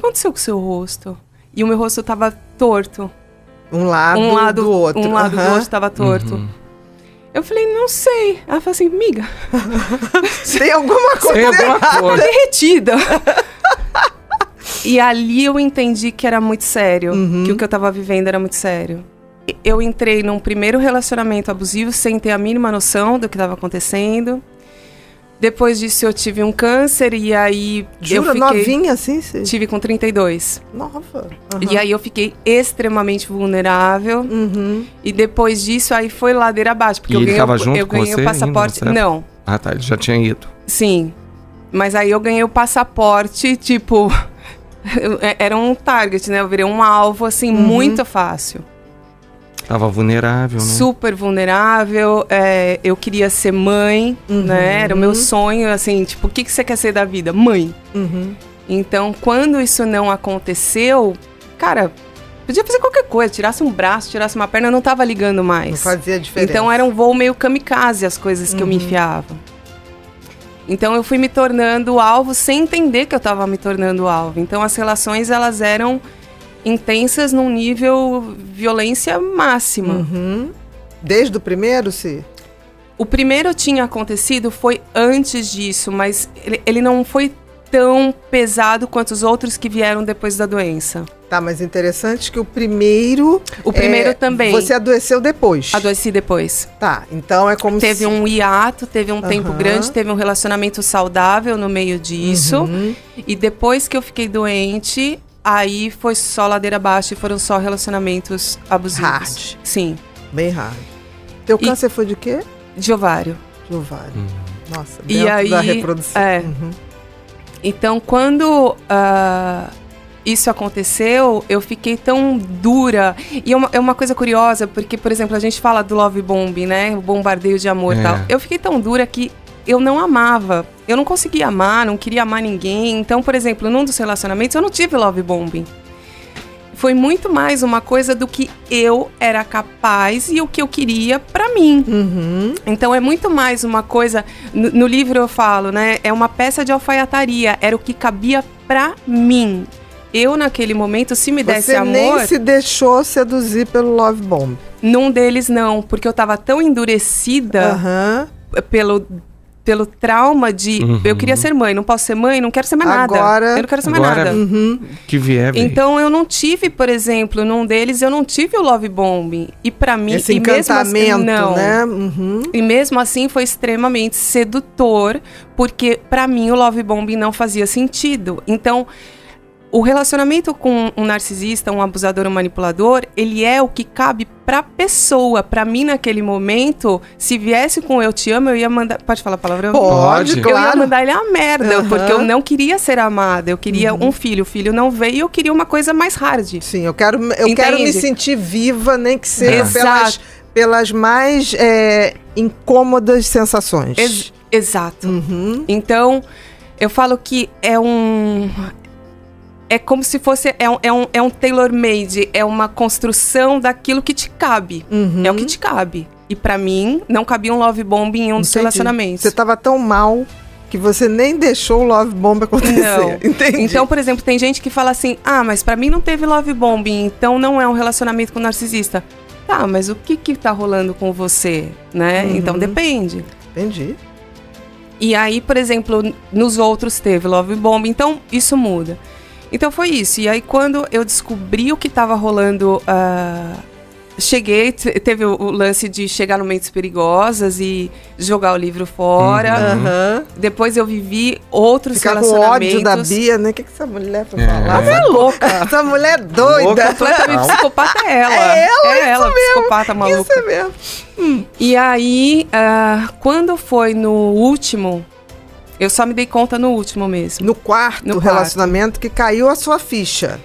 aconteceu com o seu rosto? E o meu rosto tava torto. Um lado do outro. Um lado do outro tava torto. Eu falei, não sei. Ela falou assim, miga. Tem alguma coisa errada. Derretida. E ali eu entendi que era muito sério. Que o que eu tava vivendo era muito sério. Eu entrei num primeiro relacionamento abusivo sem ter a mínima noção do que estava acontecendo. Depois disso eu tive um câncer e aí Jura, eu fiquei... novinha assim? Tive com 32. Nova. E aí eu fiquei extremamente vulnerável. E depois disso aí foi ladeira abaixo. Porque ele estava junto eu com ganhei você o passaporte. ainda, não. Ah, tá. Ele já tinha ido. Sim. Mas aí eu ganhei o passaporte, tipo... era um target, né? Eu virei um alvo, assim, muito fácil. Tava vulnerável, né? Super vulnerável, eu queria ser mãe, né? Era o meu sonho, assim, tipo, o que você quer ser da vida? Mãe. Então, quando isso não aconteceu, cara, podia fazer qualquer coisa, tirasse um braço, tirasse uma perna, eu não tava ligando mais. Não fazia diferença. Então, era um voo meio kamikaze as coisas que eu me enfiava. Então, eu fui me tornando alvo sem entender que eu tava me tornando alvo. Então, as relações, elas eram... intensas num nível violência máxima. Desde o primeiro, Cí? O primeiro tinha acontecido foi antes disso, mas ele não foi tão pesado quanto os outros que vieram depois da doença. Tá, mas interessante que o primeiro... O primeiro também. Você adoeceu depois. Adoeci depois. Tá, então é como teve um hiato, teve um tempo grande, teve um relacionamento saudável no meio disso. E depois que eu fiquei doente... Aí foi só ladeira abaixo e foram só relacionamentos abusivos. Hard. Sim. Bem hard. Teu câncer foi de quê? De ovário. De ovário. Nossa, e dentro aí, da reprodução. Então, quando isso aconteceu, eu fiquei tão dura. E é uma coisa curiosa, porque, por exemplo, a gente fala do love bombing, né? O bombardeio de amor e tal. Eu fiquei tão dura que eu não amava. Eu não conseguia amar, não queria amar ninguém. Então, por exemplo, num dos relacionamentos, eu não tive love bombing. Foi muito mais uma coisa do que eu era capaz e o que eu queria pra mim. Então, é muito mais uma coisa... No livro eu falo, né? É uma peça de alfaiataria. Era o que cabia pra mim. Eu, naquele momento, se me desse amor... Você nem se deixou seduzir pelo love bomb? Num deles, não. Porque eu tava tão endurecida pelo trauma de eu queria ser mãe, não posso ser mãe, não quero ser mais nada. Eu não quero ser mais nada. Que vier. Então eu não tive, por exemplo, num deles eu não tive o love bombing. E pra mim, esse encantamento, não, né? E mesmo assim foi extremamente sedutor, porque pra mim o love bombing não fazia sentido. Então, o relacionamento com um narcisista, um abusador, um manipulador, ele é o que cabe pra pessoa. Pra mim, naquele momento, se viesse com eu te amo, eu ia mandar... Pode falar palavrão? Pode, claro. Eu ia mandar ele a merda, porque eu não queria ser amada. Eu queria um filho. O filho não veio e eu queria uma coisa mais hard. Sim, eu quero me sentir viva, nem que seja pelas mais incômodas sensações. Exato. Então, eu falo que é como se fosse... É um tailor-made. É uma construção daquilo que te cabe. É o que te cabe. E pra mim, não cabia um love bomb em um dos relacionamentos. Você tava tão mal que você nem deixou o love bomb acontecer. Não. Entendi. Então, por exemplo, tem gente que fala assim... Ah, mas pra mim não teve love bomb, então não é um relacionamento com narcisista. Tá, mas o que tá rolando com você, né? Então depende. Entendi. E aí, por exemplo, nos outros teve love bomb. Então, isso muda. Então foi isso. E aí quando eu descobri o que estava rolando, cheguei, teve o lance de chegar no Mentes Perigosas e jogar o livro fora. Depois eu vivi outros relacionamentos. Com ódio da Bia, né? O que essa mulher foi falar? Ela é louca. Essa mulher é doida. Completamente psicopata é ela. É ela, mesmo. psicopata maluca. Isso mesmo. E aí, quando foi no último... Eu só me dei conta no último mesmo. No quarto relacionamento que caiu a sua ficha.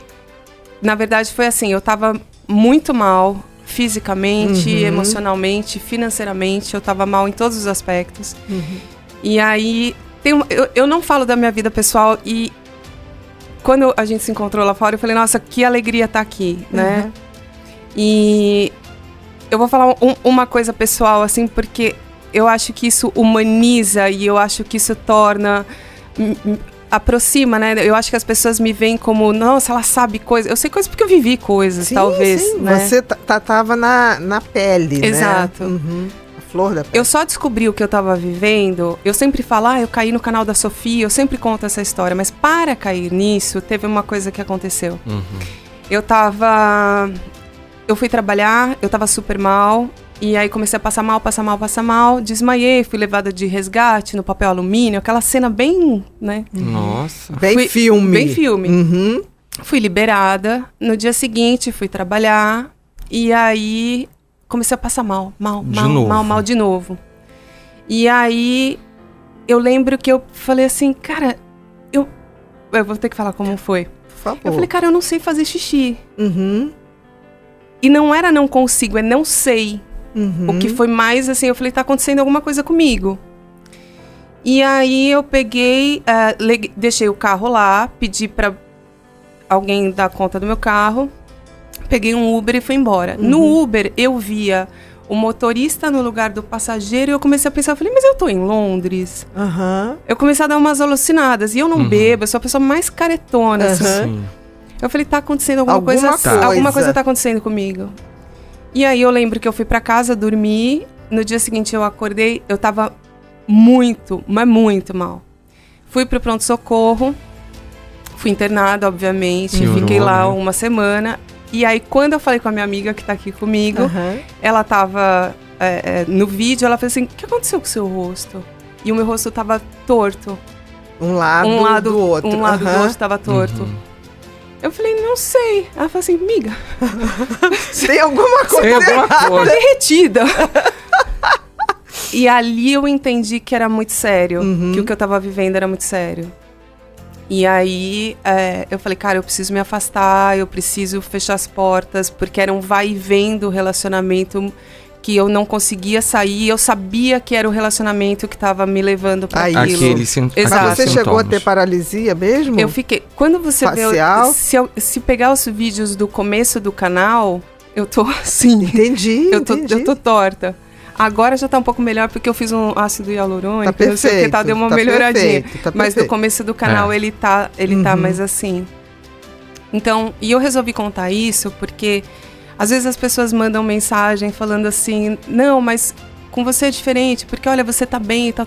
Na verdade, foi assim, eu tava muito mal fisicamente, emocionalmente, financeiramente. Eu tava mal em todos os aspectos. E aí, eu não falo da minha vida pessoal e quando a gente se encontrou lá fora, eu falei, nossa, que alegria estar aqui, né? E eu vou falar uma coisa pessoal, assim, porque... Eu acho que isso humaniza e eu acho que isso torna aproxima, né? Eu acho que as pessoas me veem como, nossa, ela sabe coisas. Eu sei coisas porque eu vivi coisas, sim, talvez. Sim. Né? Você tava na pele, exato. Né? Uhum. A flor da pele. Eu só descobri o que eu tava vivendo. Eu sempre falo, eu caí no canal da Sofia, eu sempre conto essa história. Mas para cair nisso, teve uma coisa que aconteceu. Uhum. Eu fui trabalhar, eu tava super mal. E aí comecei a passar mal, desmaiei, fui levada de resgate no papel alumínio, aquela cena bem, né? Nossa. Bem filme. Bem filme. Uhum. Fui liberada, no dia seguinte fui trabalhar, e aí comecei a passar mal de novo. E aí eu lembro que eu falei assim, cara, eu vou ter que falar como foi. Por favor. Eu falei, cara, eu não sei fazer xixi. Uhum. E não era não consigo, é não sei. Uhum. O que foi mais assim, eu falei, tá acontecendo alguma coisa comigo. E aí eu peguei, deixei o carro lá, pedi pra alguém dar conta do meu carro, peguei um Uber e fui embora. Uhum. No Uber eu via o motorista no lugar do passageiro e eu comecei a pensar, eu falei, mas eu tô em Londres? Uhum. Eu comecei a dar umas alucinadas, e eu não bebo, eu sou a pessoa mais caretona, assim. Sim. Eu falei, tá acontecendo alguma coisa tá acontecendo comigo. E aí eu lembro que eu fui pra casa dormir, no dia seguinte eu acordei, eu tava muito, mas muito mal. Fui pro pronto-socorro, fui internada, obviamente, fiquei lá uma semana. E aí quando eu falei com a minha amiga que tá aqui comigo, ela tava no vídeo, ela falou assim, o que aconteceu com o seu rosto? E o meu rosto tava torto. Um lado do outro. Um lado do outro tava torto. Eu falei, não sei. Ela falou assim, amiga, tem alguma coisa derretida. E ali eu entendi que era muito sério, que o que eu tava vivendo era muito sério. E aí eu falei, cara, eu preciso me afastar, eu preciso fechar as portas, porque era um vai e vem do relacionamento que eu não conseguia sair, eu sabia que era o relacionamento que estava me levando para aquilo. Exato. Mas você chegou a ter paralisia mesmo? Eu fiquei. Quando você facial? Se pegar os vídeos do começo do canal, eu tô assim. Entendi. Eu tô torta. Agora já tá um pouco melhor porque eu fiz um ácido hialurônico, tá não sei o que, deu uma melhoradinha. Tá mas no começo do canal ele tá mais assim. Então, e eu resolvi contar isso porque às vezes as pessoas mandam mensagem falando assim, não, mas com você é diferente, porque olha, você tá bem e tal.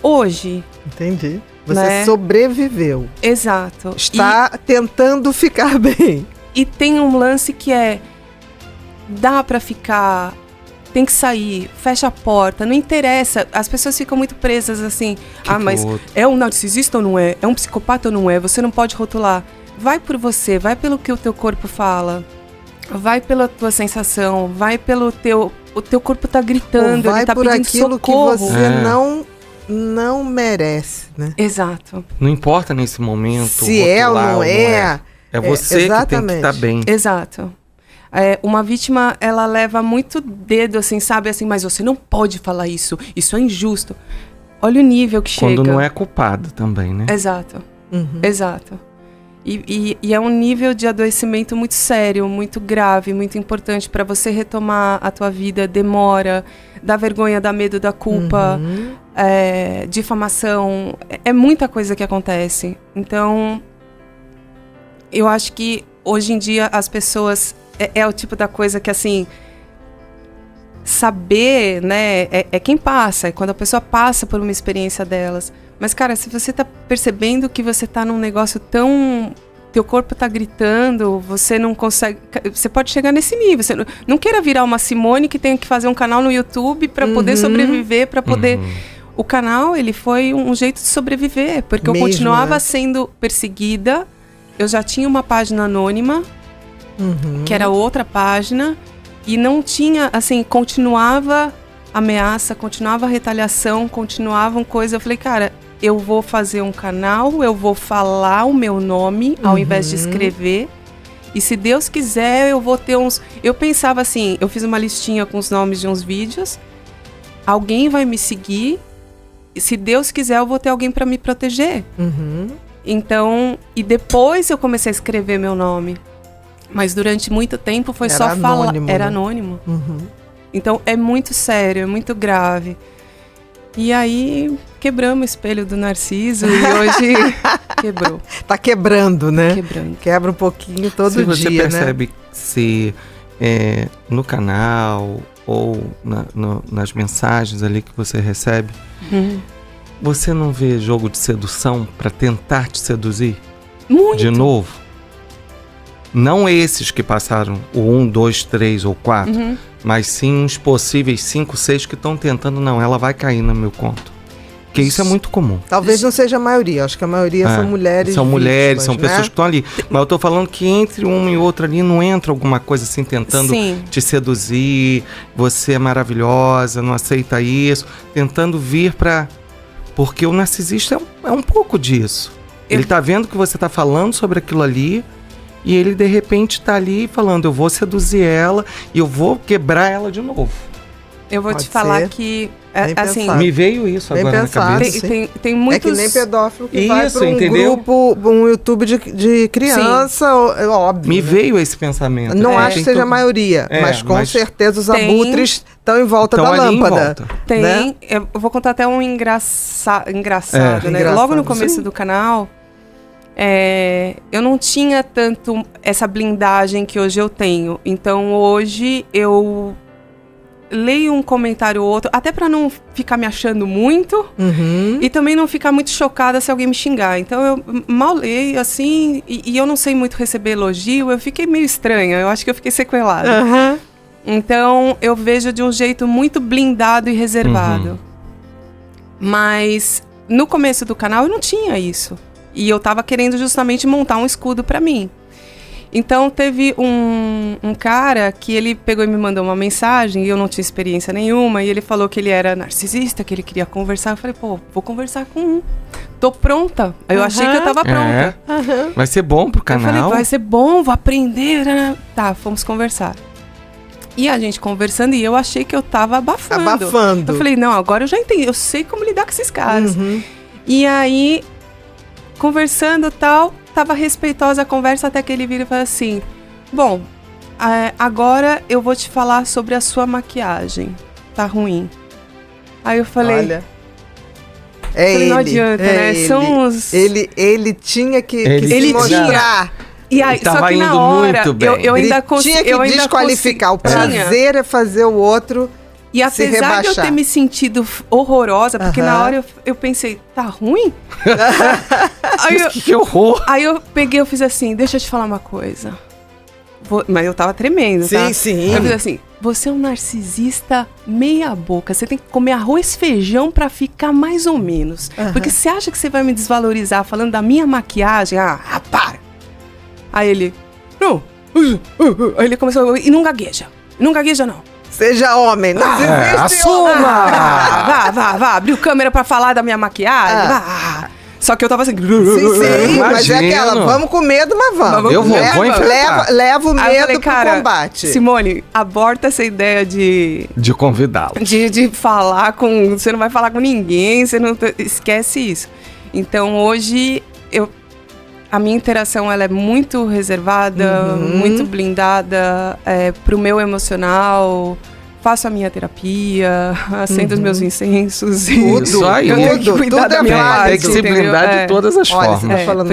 Hoje... Entendi. Você sobreviveu. Exato. Está tentando ficar bem. E tem um lance que dá pra ficar, tem que sair, fecha a porta, não interessa. As pessoas ficam muito presas assim, mas é um narcisista ou não é? É um psicopata ou não é? Você não pode rotular. Vai por você, vai pelo que o teu corpo fala. Vai pela tua sensação, vai pelo o teu corpo tá gritando, ele tá pedindo socorro. Vai por aquilo que você não merece, né? Exato. Não importa nesse momento. Se é ou não é. É você que tem que estar bem. Exato. Uma vítima, ela leva muito dedo, assim, sabe? Assim, mas você não pode falar isso é injusto. Olha o nível que chega. Quando não é culpado também, né? Exato. Exato. E é um nível de adoecimento muito sério, muito grave, muito importante para você retomar a tua vida. Demora, dá vergonha, dá medo, dá culpa, difamação. É muita coisa que acontece. Então, eu acho que hoje em dia as pessoas... É o tipo da coisa que, assim... Saber, né? É quem passa. É quando a pessoa passa por uma experiência delas. Mas, cara, se você tá percebendo que você tá num negócio tão... Teu corpo tá gritando, você não consegue... Você pode chegar nesse nível. Você não queira virar uma Simone que tem que fazer um canal no YouTube para poder sobreviver, para poder... O canal, ele foi um jeito de sobreviver. Porque eu continuava sendo perseguida. Eu já tinha uma página anônima, que era outra página. E não tinha, assim, continuava ameaça, continuava retaliação, continuavam coisas. Eu falei, cara, eu vou fazer um canal, eu vou falar o meu nome ao invés de escrever. E se Deus quiser, eu vou ter uns... Eu pensava assim, eu fiz uma listinha com os nomes de uns vídeos. Alguém vai me seguir. E se Deus quiser, eu vou ter alguém para me proteger. Então, e depois eu comecei a escrever meu nome. Mas durante muito tempo foi só falar. Era anônimo. Então é muito sério, é muito grave. E aí quebramos o espelho do Narciso e hoje quebrou. Tá quebrando, né? Quebrando. Quebra um pouquinho todo dia, né? Se você percebe se no canal ou nas mensagens ali que você recebe, você não vê jogo de sedução para tentar te seduzir? Muito. De novo? Não esses que passaram o 1, 2, 3 ou 4, mas sim uns possíveis 5, 6 que estão tentando, não, ela vai cair no meu conto. Porque isso é muito comum. Talvez não seja a maioria, acho que a maioria são mulheres. São mulheres, são pessoas né? que estão ali. Mas eu tô falando que entre uma e outra ali não entra alguma coisa assim tentando te seduzir, você é maravilhosa, não aceita isso, tentando vir pra... Porque o narcisista é um pouco disso. Ele tá vendo que você tá falando sobre aquilo ali e ele de repente tá ali falando, eu vou seduzir ela e eu vou quebrar ela de novo. Eu vou te falar que, assim... Me veio isso agora na cabeça. Tem muitos... É que nem pedófilo que isso, vai para um entendeu? grupo, um YouTube de criança, óbvio. Me né? veio esse pensamento. Não acho que seja a maioria, mas com certeza os abutres estão em volta da lâmpada. Tem, né? Eu vou contar até um engraçado, né? Logo no começo do canal, eu não tinha tanto essa blindagem que hoje eu tenho. Então hoje eu leio um comentário ou outro, até pra não ficar me achando muito e também não ficar muito chocada se alguém me xingar. Então eu mal leio, assim, e eu não sei muito receber elogio, eu fiquei meio estranha, eu acho que eu fiquei sequelada. Então eu vejo de um jeito muito blindado e reservado. Mas no começo do canal eu não tinha isso. E eu tava querendo justamente montar um escudo pra mim. Então teve um cara que ele pegou e me mandou uma mensagem e eu não tinha experiência nenhuma e ele falou que ele era narcisista, que ele queria conversar. Eu falei, pô, vou conversar com um. Tô pronta. Eu achei que eu tava pronta. Vai ser bom pro canal. Eu falei, vai ser bom, vou aprender. Tá, fomos conversar. E a gente conversando e eu achei que eu tava abafando. Eu falei, não, agora eu já entendi, eu sei como lidar com esses caras. E aí, conversando e tal... Tava respeitosa a conversa até que ele vira e fala assim, bom, agora eu vou te falar sobre a sua maquiagem, tá ruim. Aí eu falei, olha, não adianta, né? São os... Ele tinha que se mostrar. E aí, só que na hora, eu ainda tinha que desqualificar. O prazer é fazer o outro... E apesar de eu ter me sentido horrorosa, porque na hora eu pensei, tá ruim? Que horror! Aí eu peguei e fiz assim, deixa eu te falar uma coisa. Mas eu tava tremendo, tá? Sim. Eu fiz assim, você é um narcisista meia boca, você tem que comer arroz e feijão pra ficar mais ou menos. Porque você acha que você vai me desvalorizar falando da minha maquiagem? Para! Aí ele, não. Aí ele começou, e não gagueja não. Seja homem, não desiste. Assuma! Vá, abriu câmera pra falar da minha maquiagem. Só que eu tava assim... Sim, mas é aquela, vamos com medo, mas vamos. Eu vou enfrentar. Leva o medo pro combate. Simone, aborta essa ideia de convidá-lo. De falar com... Você não vai falar com ninguém, você não... Esquece isso. Então, hoje, a minha interação ela é muito reservada, muito blindada pro meu emocional. Faço a minha terapia, acendo os meus incensos. Tudo, isso aí. Eu tenho que cuidar da minha parte, tem que se blindar de todas as formas. Olha, você tá falando